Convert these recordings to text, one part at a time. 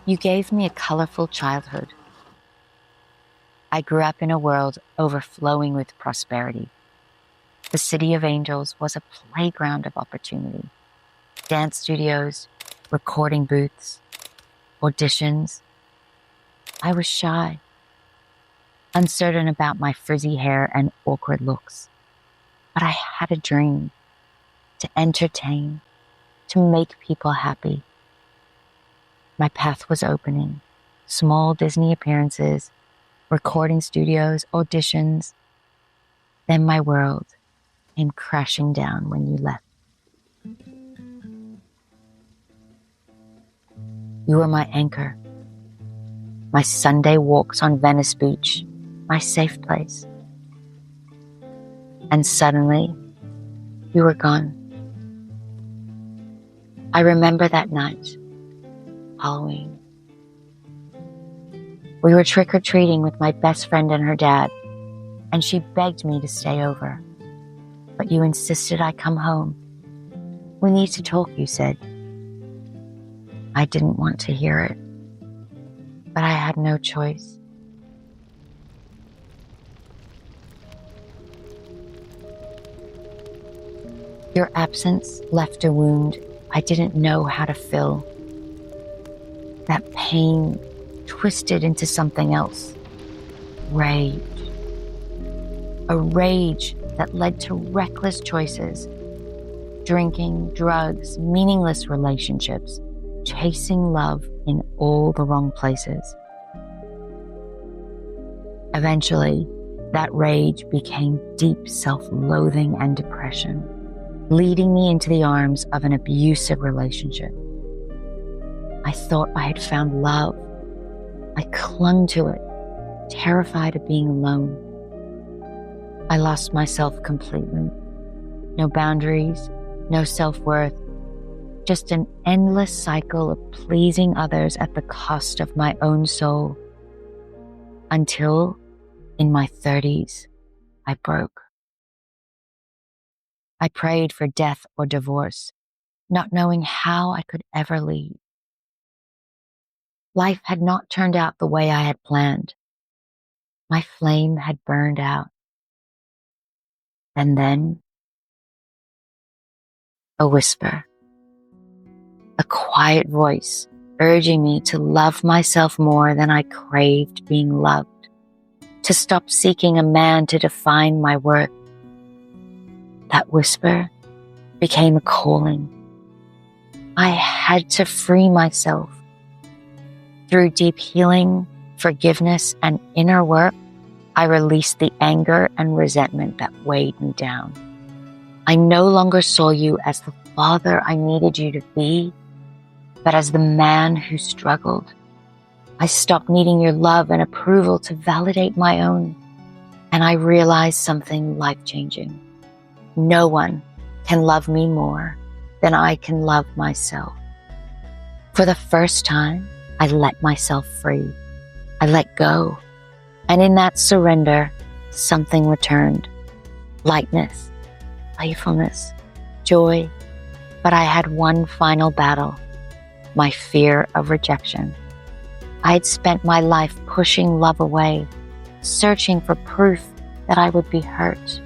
You gave me a colorful childhood. I grew up in a world overflowing with prosperity. The City of Angels was a playground of opportunity. Dance studios, recording booths, auditions. I was shy, uncertain about my frizzy hair and awkward looks. But I had a dream to entertain, to make people happy. My path was opening. Small Disney appearances, recording studios, auditions. Then my world came crashing down when you left. You were my anchor, my Sunday walks on Venice Beach, my safe place. And suddenly, you were gone. I remember that night, Halloween. We were trick-or-treating with my best friend and her dad, and she begged me to stay over. But you insisted I come home. We need to talk, you said. I didn't want to hear it, but I had no choice. Your absence left a wound I didn't know how to fill. That pain twisted into something else. Rage. A rage that led to reckless choices. Drinking, drugs, meaningless relationships, chasing love in all the wrong places. Eventually, that rage became deep self-loathing and depression, leading me into the arms of an abusive relationship. I thought I had found love. I clung to it, terrified of being alone. I lost myself completely. No boundaries, no self-worth, just an endless cycle of pleasing others at the cost of my own soul. Until, in my 30s, I broke. I prayed for death or divorce, not knowing how I could ever leave. Life had not turned out the way I had planned. My flame had burned out. And then, a whisper, a quiet voice urging me to love myself more than I craved being loved, to stop seeking a man to define my worth. That whisper became a calling. I had to free myself. Through deep healing, forgiveness, and inner work, I released the anger and resentment that weighed me down. I no longer saw you as the father I needed you to be, but as the man who struggled. I stopped needing your love and approval to validate my own, and I realized something life-changing. No one can love me more than I can love myself. For the first time, I let myself free. I let go. And in that surrender, something returned. Lightness, playfulness, joy. But I had one final battle, my fear of rejection. I had spent my life pushing love away, searching for proof that I would be hurt.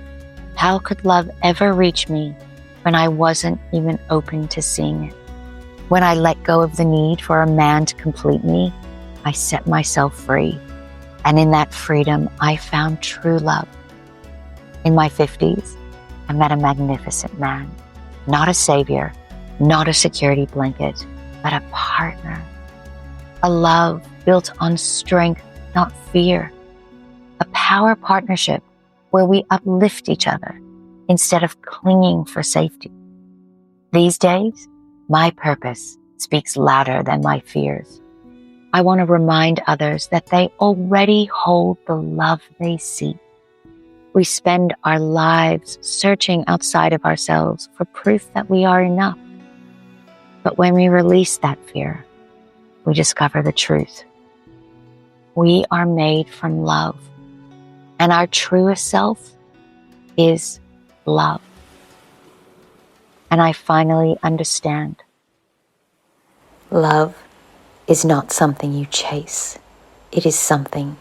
How could love ever reach me when I wasn't even open to seeing it? When I let go of the need for a man to complete me, I set myself free. And in that freedom, I found true love. In my 50s, I met a magnificent man. Not a savior, not a security blanket, but a partner. A love built on strength, not fear. A power partnership where we uplift each other instead of clinging for safety. These days, my purpose speaks louder than my fears. I want to remind others that they already hold the love they seek. We spend our lives searching outside of ourselves for proof that we are enough. But when we release that fear, we discover the truth. We are made from love, and our truest self is love. And I finally understand. Love is not something you chase. It is something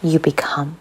you become.